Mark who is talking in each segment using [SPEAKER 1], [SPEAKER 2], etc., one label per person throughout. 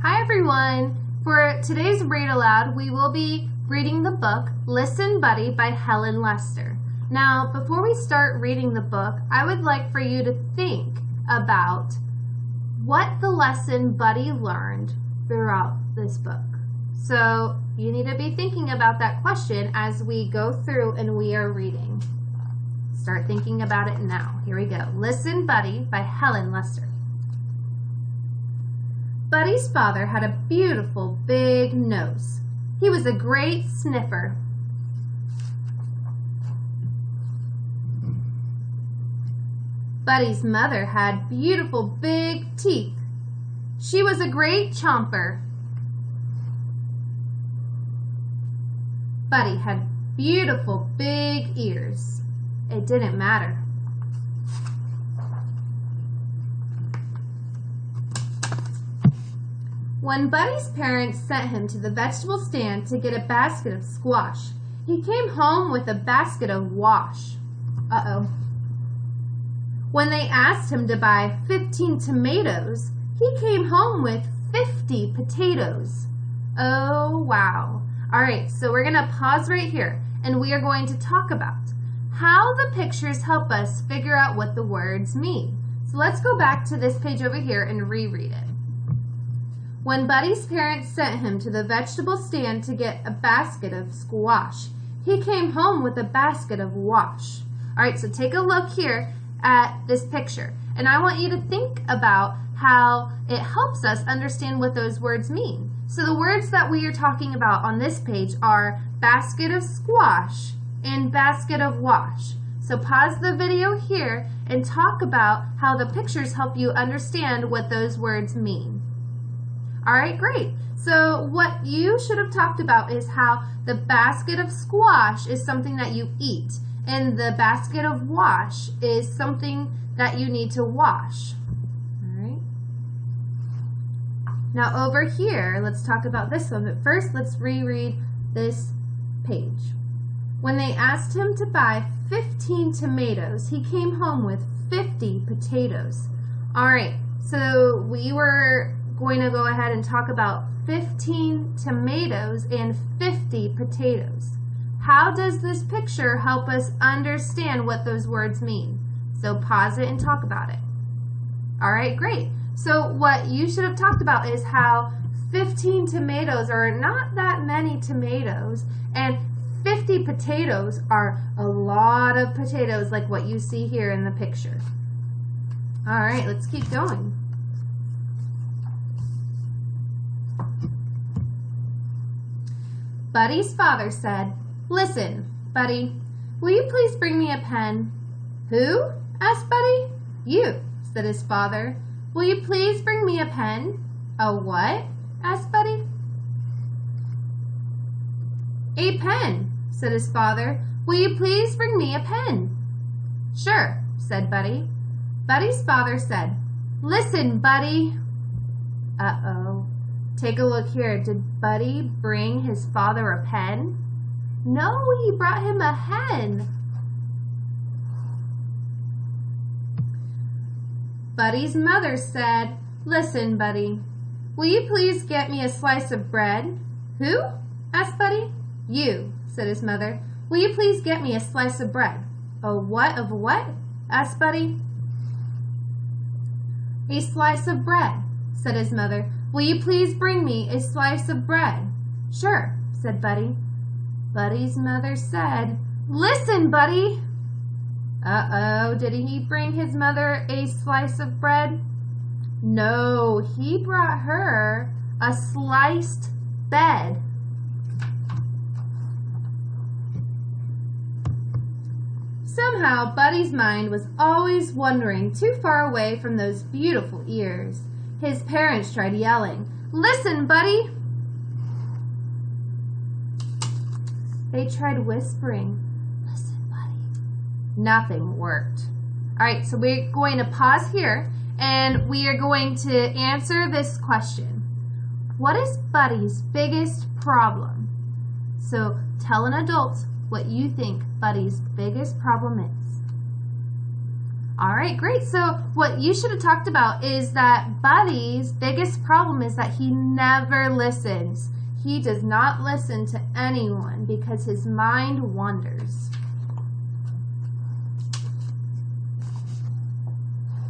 [SPEAKER 1] Hi everyone! For today's read aloud, we will be reading the book Listen Buddy by Helen Lester. Now, before we start reading the book, I would like for you to think about what the lesson Buddy learned throughout this book. So you need to be thinking about that question as we go through and we are reading. Start thinking about it now. Here we go. Listen Buddy by Helen Lester. Buddy's father had a beautiful big nose. He was a great sniffer. Buddy's mother had beautiful big teeth. She was a great chomper. Buddy had beautiful big ears. It didn't matter. When Buddy's parents sent him to the vegetable stand to get a basket of squash, he came home with a basket of wash. Uh-oh. When they asked him to buy 15 tomatoes, he came home with 50 potatoes. Oh, wow. All right, so we're going to pause right here, and we are going to talk about how the pictures help us figure out what the words mean. So let's go back to this page over here and reread it. When Buddy's parents sent him to the vegetable stand to get a basket of squash, he came home with a basket of wash. All right, so take a look here at this picture, and I want you to think about how it helps us understand what those words mean. So the words that we are talking about on this page are basket of squash and basket of wash. So pause the video here and talk about how the pictures help you understand what those words mean. All right, great. So what you should have talked about is how the basket of squash is something that you eat, and the basket of wash is something that you need to wash. All right. Now over here, let's talk about this one, but first let's reread this page. When they asked him to buy 15 tomatoes, he came home with 50 potatoes. All right, so we were going to go ahead and talk about 15 tomatoes and 50 potatoes. How does this picture help us understand what those words mean? So pause it and talk about it. All right, great. So what you should have talked about is how 15 tomatoes are not that many tomatoes, and 50 potatoes are a lot of potatoes like what you see here in the picture. All right, let's keep going. Buddy's father said, "Listen, Buddy, will you please bring me a pen?" "Who?" asked Buddy. "You," said his father. "Will you please bring me a pen?" "A what?" asked Buddy. "A pen," said his father. "Will you please bring me a pen?" "Sure," said Buddy. Buddy's father said, "Listen, Buddy." Uh-oh. Take a look here. Did Buddy bring his father a pen? No, he brought him a hen. Buddy's mother said, "Listen, Buddy, will you please get me a slice of bread?" "Who?" asked Buddy. "You," said his mother. "Will you please get me a slice of bread?" "A what of what?" asked Buddy. "A slice of bread," said his mother. "Will you please bring me a slice of bread?" "Sure," said Buddy. Buddy's mother said, "Listen, Buddy." Uh-oh, did he bring his mother a slice of bread? No, he brought her a sliced bed. Somehow, Buddy's mind was always wandering too far away from those beautiful ears. His parents tried yelling, "Listen, Buddy." They tried whispering, "Listen, Buddy." Nothing worked. All right, so we're going to pause here, and we are going to answer this question. What is Buddy's biggest problem? So tell an adult what you think Buddy's biggest problem is. All right, great. So what you should have talked about is that Buddy's biggest problem is that he never listens. He does not listen to anyone because his mind wanders.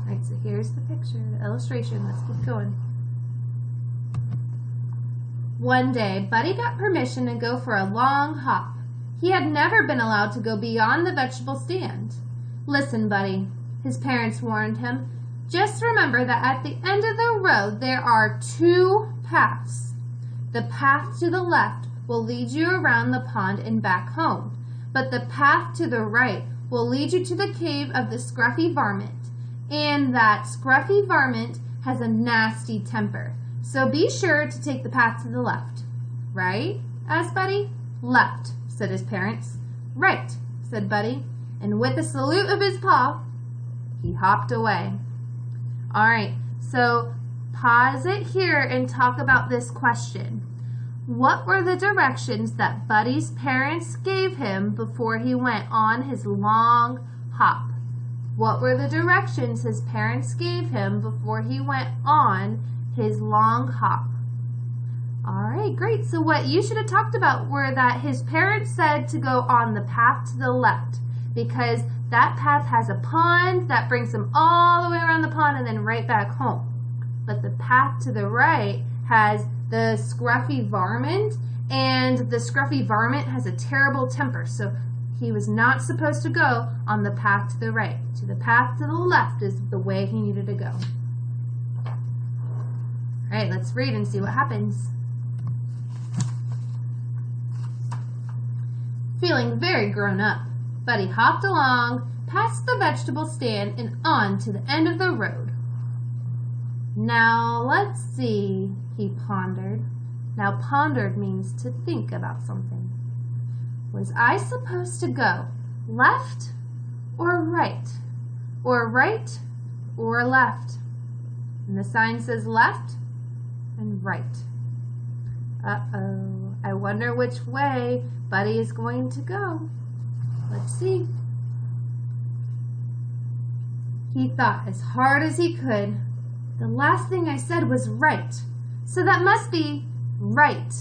[SPEAKER 1] All right, so here's the picture, the illustration. Let's keep going. One day, Buddy got permission to go for a long hop. He had never been allowed to go beyond the vegetable stand. Listen, Buddy, his parents warned him. Just remember that at the end of the road there are two paths. The path to the left will lead you around the pond and back home, but the path to the right will lead you to the cave of the scruffy varmint. And that scruffy varmint has a nasty temper. So be sure to take the path to the left. Right? asked Buddy. Left, said his parents. Right, said Buddy. And with a salute of his paw, he hopped away. All right, so pause it here and talk about this question. What were the directions that Buddy's parents gave him before he went on his long hop? What were the directions his parents gave him before he went on his long hop? All right, great. So what you should have talked about were that his parents said to go on the path to the left because that path has a pond that brings him all the way around the pond and then right back home. But the path to the right has the scruffy varmint, and the scruffy varmint has a terrible temper. So he was not supposed to go on the path to the right. To the path to the left is the way he needed to go. All right, let's read and see what happens. Feeling very grown up, Buddy hopped along, past the vegetable stand, and on to the end of the road. Now, let's see, he pondered. Now, pondered means to think about something. Was I supposed to go left or right? Or right or left? And the sign says left and right. Uh-oh, I wonder which way Buddy is going to go. Let's see. He thought as hard as he could. The last thing I said was right, so that must be right.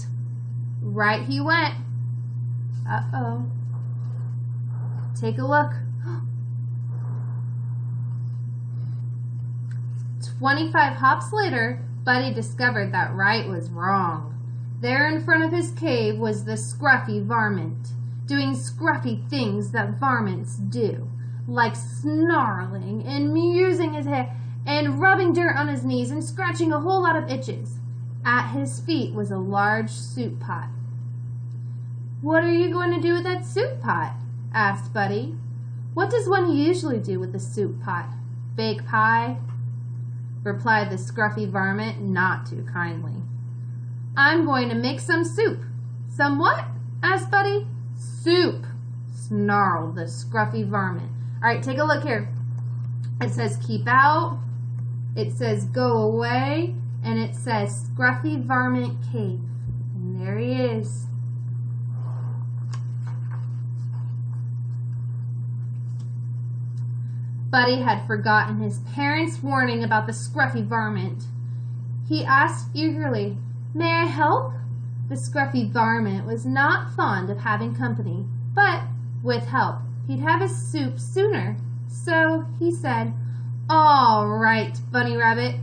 [SPEAKER 1] Right he went. Uh-oh. Take a look. 25 hops later, Buddy discovered that right was wrong. There in front of his cave was the scruffy varmint, doing scruffy things that varmints do, like snarling and using his hair and rubbing dirt on his knees and scratching a whole lot of itches. At his feet was a large soup pot. What are you going to do with that soup pot? asked Buddy. What does one usually do with a soup pot? Bake pie? Replied the scruffy varmint not too kindly. I'm going to make some soup. Some what? asked Buddy. Soup, snarled the scruffy varmint. All right, take a look here. It says keep out. It says go away. And it says scruffy varmint cave. And there he is. Buddy had forgotten his parents' warning about the scruffy varmint. He asked eagerly, "May I help?" The scruffy varmint was not fond of having company, but with help he'd have his soup sooner. So he said, "All right, Bunny Rabbit,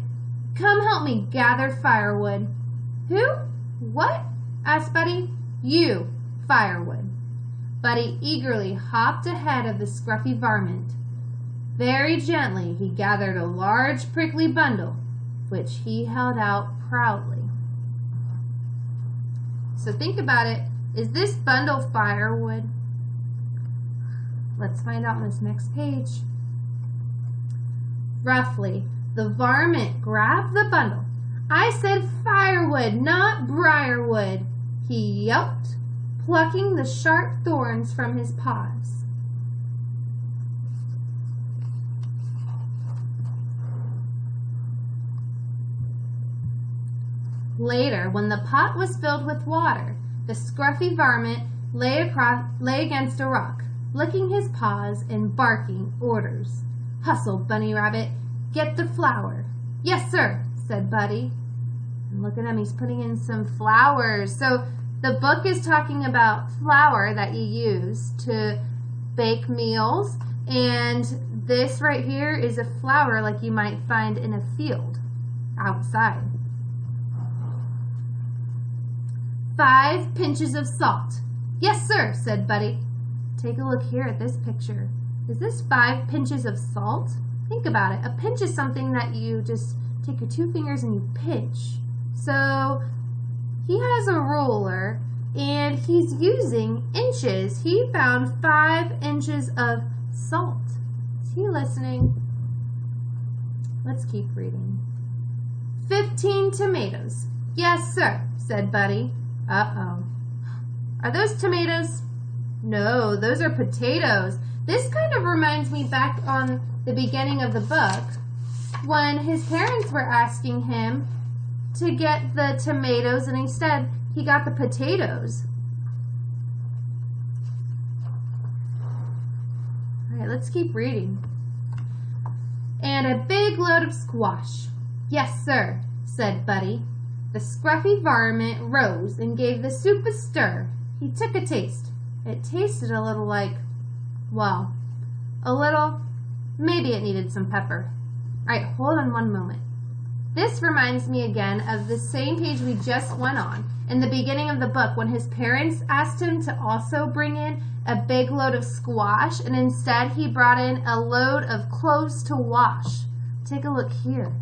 [SPEAKER 1] come help me gather firewood." "Who? What?" asked Buddy. "You, firewood." Buddy eagerly hopped ahead of the scruffy varmint. Very gently he gathered a large prickly bundle, which he held out proudly. So think about it. Is this bundle firewood? Let's find out on this next page. Roughly, the varmint grabbed the bundle. "I said firewood, not briarwood," he yelped, plucking the sharp thorns from his paws. Later, when the pot was filled with water, the scruffy varmint lay against a rock, licking his paws and barking orders. hustled Bunny Rabbit. "Get the flour." "Yes, sir," said Buddy. And look at him, he's putting in some flowers. So the book is talking about flour that you use to bake meals, and this right here is a flour like you might find in a field outside. 5 pinches of salt. "Yes, sir," said Buddy. Take a look here at this picture. Is this 5 pinches of salt? Think about it. A pinch is something that you just take your 2 fingers and you pinch. So he has a ruler and he's using inches. He found 5 inches of salt. Is he listening? Let's keep reading. 15 tomatoes. "Yes, sir," said Buddy. Uh-oh. Are those tomatoes? No, those are potatoes. This kind of reminds me back on the beginning of the book when his parents were asking him to get the tomatoes and instead he got the potatoes. All right, let's keep reading. "And a big load of squash." "Yes, sir," said Buddy. The scruffy varmint rose and gave the soup a stir. He took a taste. It tasted a little like, well, a little, maybe it needed some pepper. All right, hold on one moment. This reminds me again of the same page we just went on in the beginning of the book when his parents asked him to also bring in a big load of squash, and instead he brought in a load of clothes to wash. Take a look here.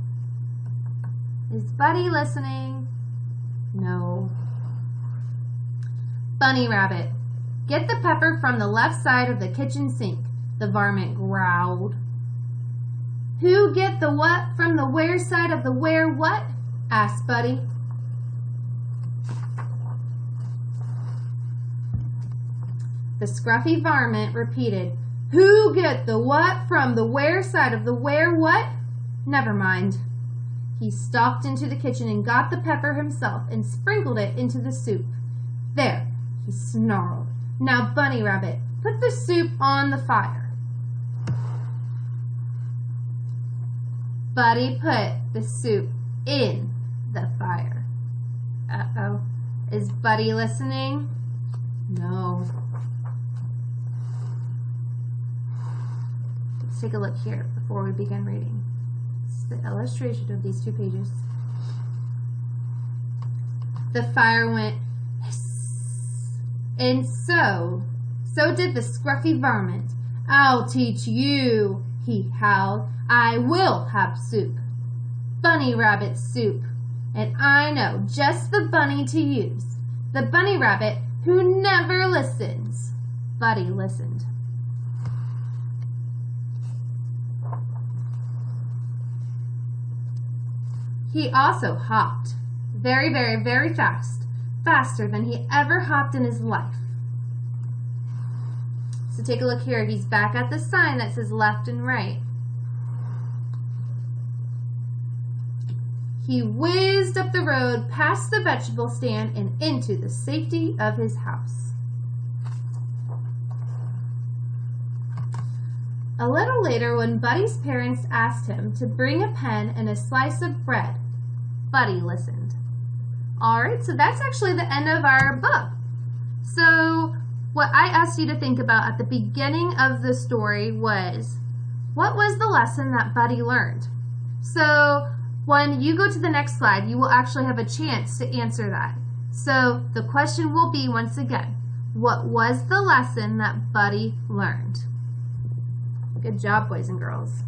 [SPEAKER 1] Is Buddy listening? No. "Bunny Rabbit, get the pepper from the left side of the kitchen sink," the varmint growled. "Who get the what from the where side of the where what?" asked Buddy. The scruffy varmint repeated, "Who get the what from the where side of the where what?" Never mind. He stalked into the kitchen and got the pepper himself and sprinkled it into the soup. "There," he snarled. "Now, Bunny Rabbit, put the soup on the fire." Buddy put the soup in the fire. Uh-oh. Is Buddy listening? No. Let's take a look here before we begin reading. It's the illustration of these 2 pages. The fire went hiss, and so did the scruffy varmint. "I'll teach you," he howled. "I will have soup. Bunny Rabbit soup. And I know just the bunny to use. The bunny rabbit who never listens." Buddy listened. He also hopped very, very, very fast, faster than he ever hopped in his life. So take a look here. He's back at the sign that says left and right. He whizzed up the road, past the vegetable stand, and into the safety of his house. A little later, when Buddy's parents asked him to bring a pen and a slice of bread, Buddy listened. All right, so that's actually the end of our book. So what I asked you to think about at the beginning of the story was, what was the lesson that Buddy learned? So when you go to the next slide, you will actually have a chance to answer that. So the question will be, once again, what was the lesson that Buddy learned? Good job, boys and girls.